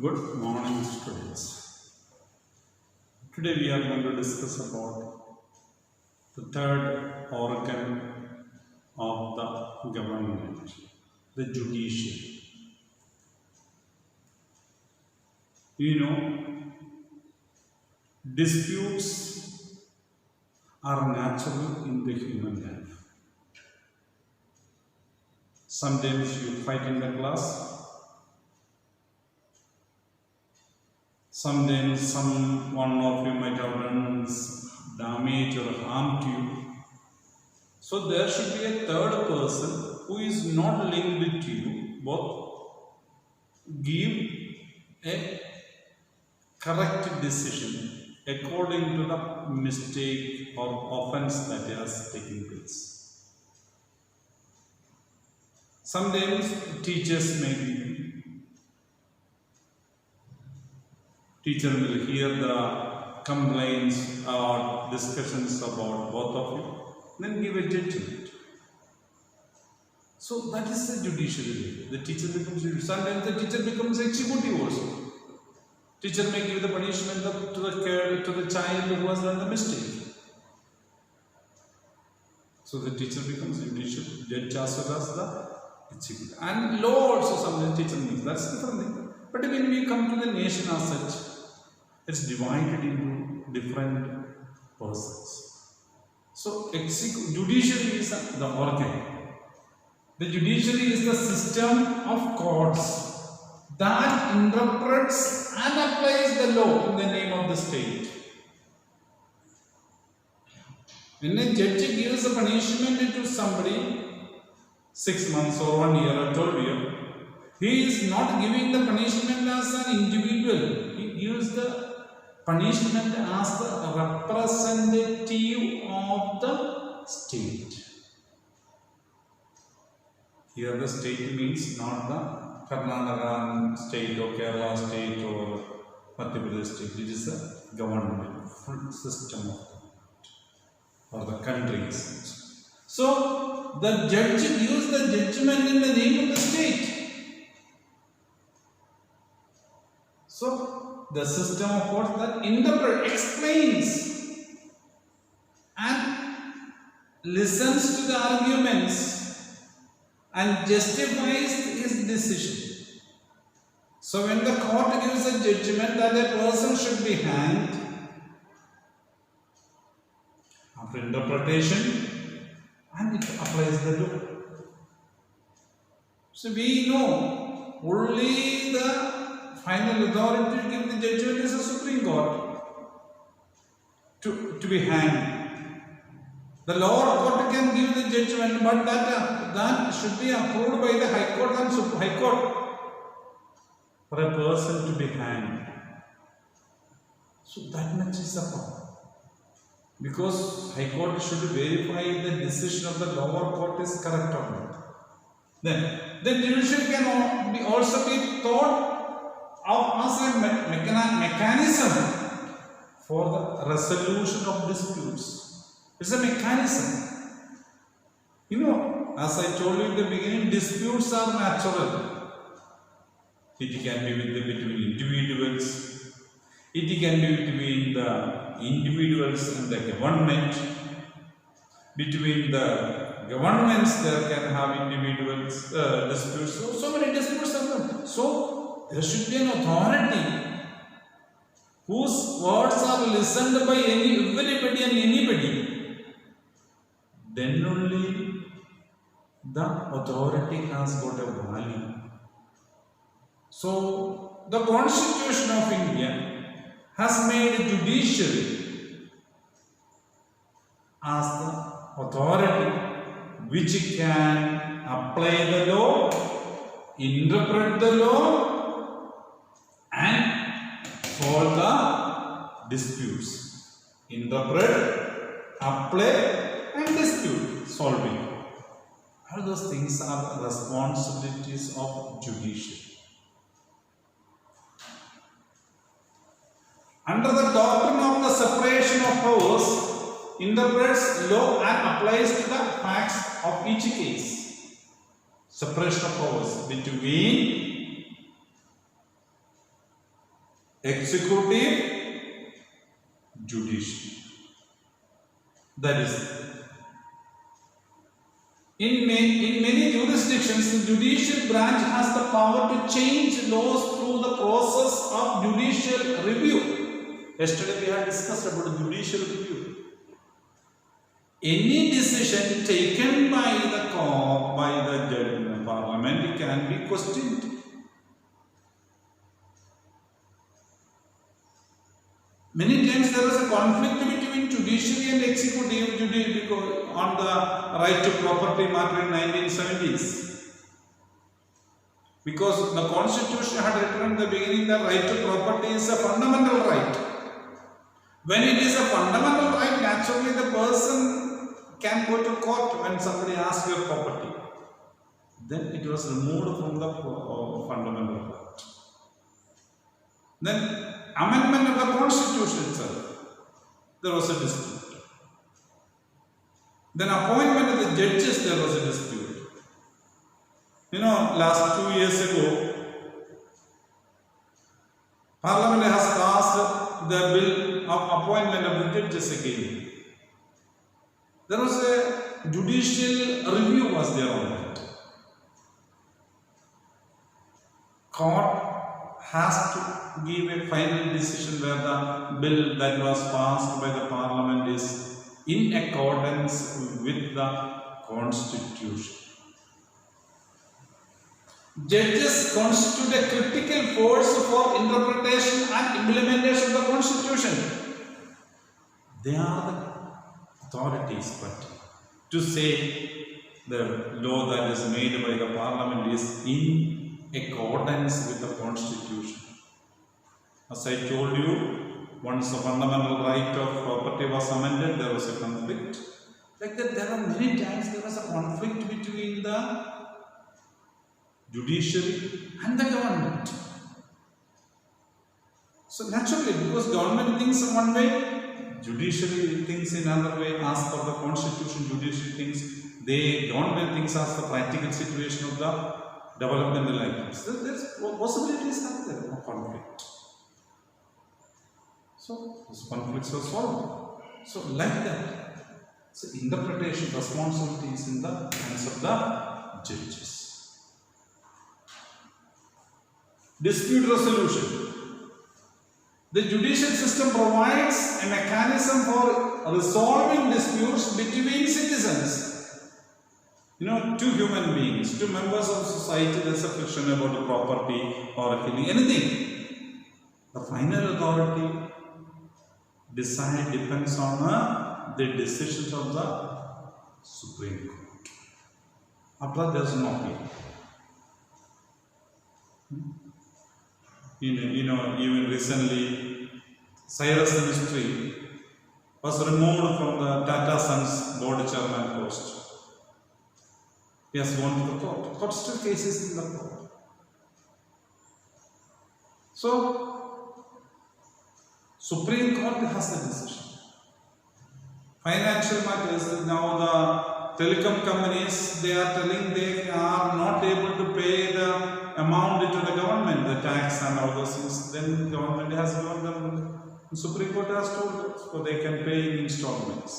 Good morning, students. Today we are going to discuss about the third organ of the government, the judiciary. You know, disputes are natural in the human life. Sometimes you fight in the class. Sometimes one of you might have done damage or harm to you. So there should be a third person who is not linked to you, but give a correct decision according to the mistake or offense that has taken place. Sometimes teachers may be Teacher will hear the complaints or discussions about both of you, then give a judgment. So that is the judiciary. The teacher becomes judicial. Sometimes the teacher becomes executive also. Teacher may give the punishment to the child who has done the mistake. So the teacher becomes judicial, judge as well as the executive. And law also sometimes teacher means. That's different thing. But when we come to the nation as such, it's divided into different persons. So, judiciary is the organ. The judiciary is the system of courts that interprets and applies the law in the name of the state. When a judge gives a punishment to somebody, 6 months or 1 year or 12 years, he is not giving the punishment as an individual. He gives the punishment as the representative of the state. Here the state means not the Karnataka state or Kerala state or Madhya Pradesh state. It is a government, full system of government or the country. So the judge gives the judgment in the name of the state. So, the system of courts that interprets, explains and listens to the arguments and justifies his decision. So, when the court gives a judgment that a person should be hanged, after interpretation, and it applies the law. So, we know only the final authority to give the judgment is the Supreme Court to be hanged. The lower court can give the judgment, but that should be approved by the High Court and High Court for a person to be hanged. So that much is the power. Because High Court should verify the decision of the lower court is correct or not. Then the judiciary can also be thought as a mechanism for the resolution of disputes. It's a mechanism. You know, as I told you in the beginning, disputes are natural. It can be between individuals. It can be between the individuals and the government. Between the governments, there can have individuals disputes. So many disputes are there. So there should be an authority whose words are listened by everybody and anybody. Then only the authority has got a value. So the Constitution of India has made judiciary as the authority which can apply the law, interpret the law, and solve the disputes. Interpret, apply, and dispute solving. All those things are the responsibilities of judiciary. Under the doctrine of the separation of powers, interprets law and applies to the facts of each case. Separation of powers between executive, judicial. That is, in many jurisdictions, the judicial branch has the power to change laws through the process of judicial review. Yesterday we had discussed about judicial review. Any decision taken by the parliament can be questioned. Many times there is a conflict between judiciary and executive on the right to property matter in 1970s. Because the constitution had written in the beginning that right to property is a fundamental right. When it is a fundamental right, naturally the person can go to court when somebody asks your property. Then it was removed from the fundamental right. Then amendment of the constitution itself, there was a dispute. Then appointment of the judges, there was a dispute. You know, last 2 years ago, Parliament has passed the bill of appointment of the judges again. There was a judicial review was there on that. Court has to give a final decision where the bill that was passed by the Parliament is in accordance with the Constitution. Judges constitute a critical force for interpretation and implementation of the Constitution. They are the authorities, but to say the law that is made by the Parliament is in accordance with the Constitution. As I told you, once the fundamental right of property was amended, there was a conflict. Like that, there are many times there was a conflict between the judiciary and the government. So naturally, because government thinks in one way, judiciary thinks in another way, as per the Constitution, judiciary thinks, government thinks as the practical situation of the developmental items. There's possibilities are there of conflict. So those conflicts are solved. So like that, so interpretation responsibility is in the hands of the judges. Dispute resolution. The judicial system provides a mechanism for resolving disputes between citizens. You know, two human beings, two members of society, there's a friction about the property or a feeling, anything. The final authority depends on the decisions of the Supreme Court. After that, there's no appeal. You know, even recently, Cyrus Ministry was removed from the Tata Sons board chairman post. He has gone to the court. Court still cases in the court. So, Supreme Court has the decision. Financial matters, now the telecom companies, they are telling they are not able to pay the amount to the government, the tax and all those things. Then the government has given them, the Supreme Court has told them, so they can pay in installments.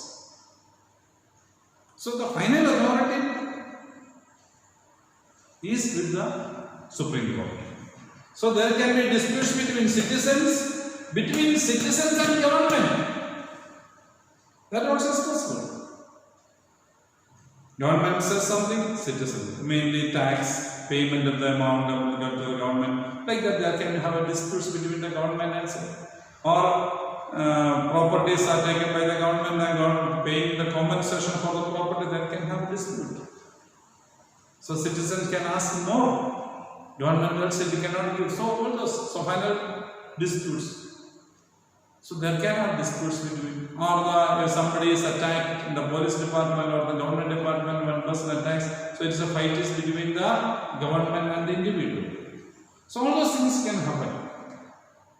So the final authority is with the Supreme Court. So there can be disputes between citizens and government. That also is possible. Government says something, citizen, mainly tax, payment of the amount of the government. Like that, there can have a disputes between the government and citizen. Or properties are taken by the government and government paying the compensation for the property, that can have a dispute. So citizens can ask more. Government will say we cannot give. So all those, so final disputes. So there cannot disputes between, or if somebody is attacked in the police department or the government department, one person attacks, so it is a fight is between the government and the individual. So all those things can happen.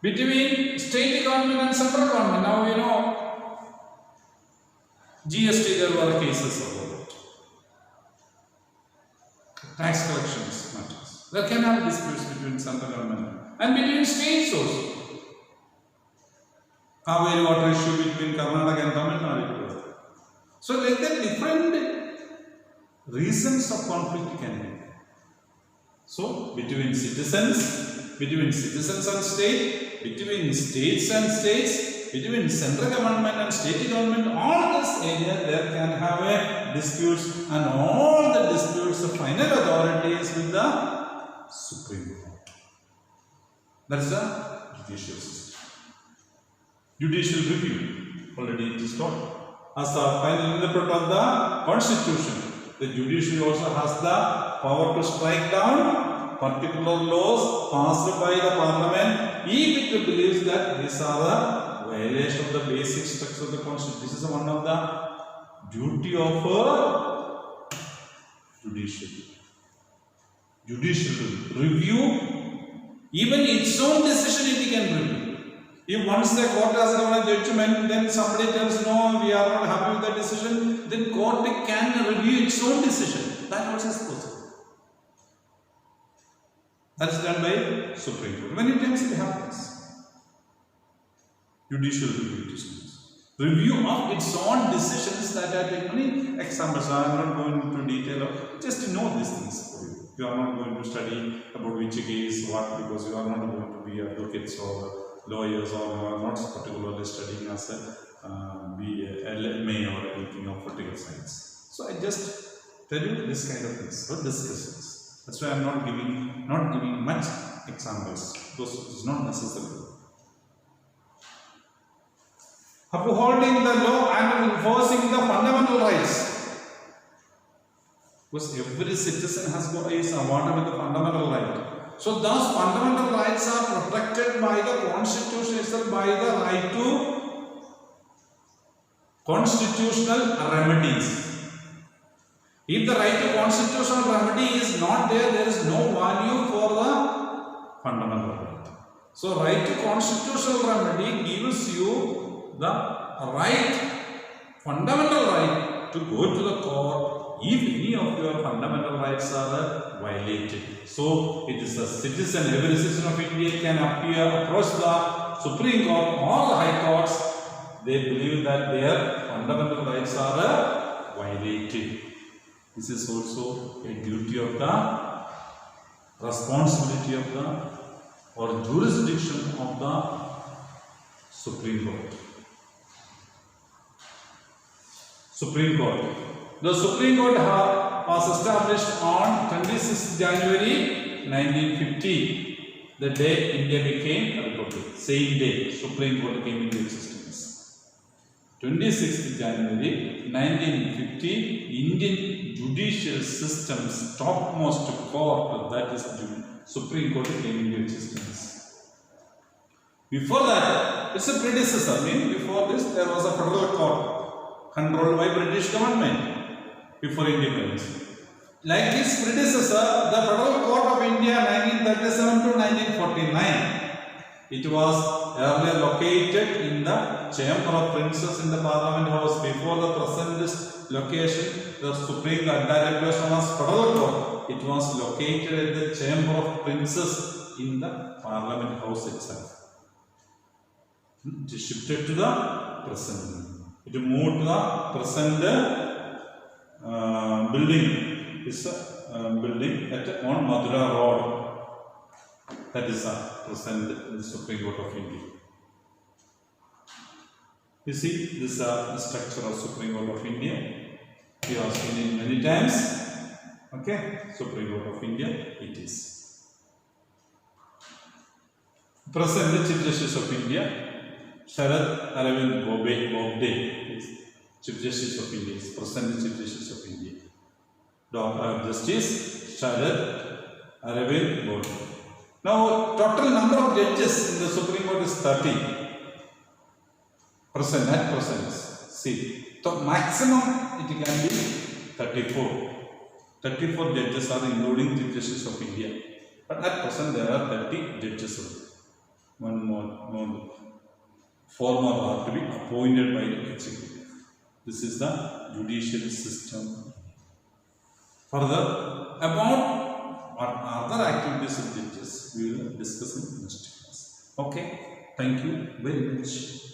Between state government and central government, now you know, GST there were cases about it. Tax collections matters. There can have disputes between central government and between states also. Kaveri water issue between Karnataka and Tamil Nadu. So like that different reasons of conflict can be. So between citizens and state, between states and states, between central government and state government, all this area there can have a disputes, and all the disputes the final authority is with the Supreme Court. That is the judicial system. Judicial review, already it is taught. As the final interpreter of the Constitution, the judiciary also has the power to strike down particular laws passed by the Parliament if it believes that these are the violation of the basic structure of the Constitution. This is one of the duty of a judiciary. Judicial review, even its own decision it can review. If once the court has given a judgment, then somebody tells no, we are not happy with the decision, then court can review its own decision. That also is possible. That is done by Supreme Court. Many times it happens. Judicial review decisions. Review of its own decisions that are taken. Many examples. I am not going into detail of, just to know these things for you. You are not going to study about which case, what, because you are not going to be advocates or lawyers, or you are not particularly studying as a be a LMA or anything of political science. So I just tell you this kind of things, or discussions. That's why I am not giving much examples, because it is not necessary. Upholding the law and enforcing the fundamental rights. Because every citizen has got is awarded with the fundamental right. So those fundamental rights are protected by the Constitution itself, by the right to constitutional remedies. If the right to constitutional remedy is not there, there is no value for the fundamental right. So right to constitutional remedy gives you the right, fundamental right to go to the court if any of your fundamental rights are violated. So it is a citizen, every citizen of India can approach the Supreme Court or the High Courts. They believe that their fundamental rights are violated. This is also a duty of the responsibility of the or jurisdiction of the Supreme Court. Supreme Court. The Supreme Court was established on 26 January 1950, the day India became a republic. Same day, Supreme Court came into existence. 26 January 1950, Indian judicial system's topmost court, that is Supreme Court, came into existence. Before that, it's a predecessor. Before this, there was a federal court controlled by British government before independence. Like this predecessor, the Federal Court of India 1937 to 1949, it was earlier located in the Chamber of Princes in the Parliament House. Before the present location, the Supreme Court, that was known as Federal Court, it was located at the Chamber of Princes in the Parliament House itself. It is shifted to the present. It moved to the present building. It's a building on Madura Road. That is the present Supreme Court of India. You see, this is the structure of Supreme Court of India. We have seen it many times. Okay, Supreme Court of India, it is. Present Chief Justice of India, Sharad Arvind Bobde is Chief Justice of India, is present Chief Justice of India. Justice Sharad Arvind Bobde. Now, total number of judges in the Supreme Court is 30. Present, at present. See, the maximum it can be 34. 34 judges are including Chief Justice of India. But at present there are 30 judges. One more. 4 more are to be appointed by the executive. This is the judicial system. Further, about what other activities of judges we will discuss in the next class. Okay, thank you very much.